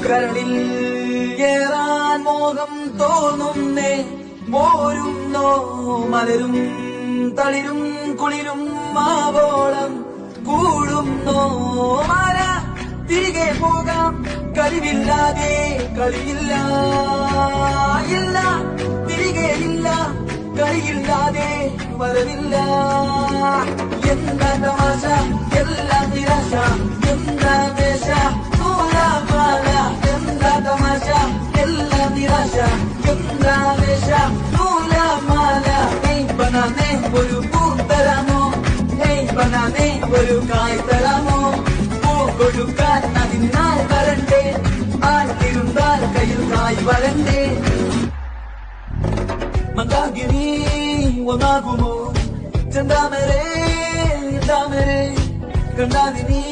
കരളിൽ ഏറാൻ മോഹം തോന്നുന്നേ മോരുന്നോ മലരും തളിരും കുളിരും മാവോളം കൂടുന്നോ മാല തിരികെ പോകാം കഴിവില്ലാതെ കളിയില്ല ഇല്ല തിരികെ ഇല്ല കളിയില്ലാതെ വരവില്ല എന്താ തമാശ എല്ലാം നിരാശ എന്താ ദേശ നൂലാമാല എന്താ തമാശ എല്ലാം നിരാശ എന്താ ദേശ നൂലാമാല ബനാനെ ഒരു പൂ തരാമോ ബനാനെ ഒരു കായ് തരാമോ പൂ കൊടുക്കാൻ അതിനായി വരണ്ടേ ആട്ടിരുന്നാൽ കയ്യിൽ കായ് വരണ്ടേ മന്ദാകിനി ഒന്നാകുമോ ചെന്താമരേ കണ്ടാതിനി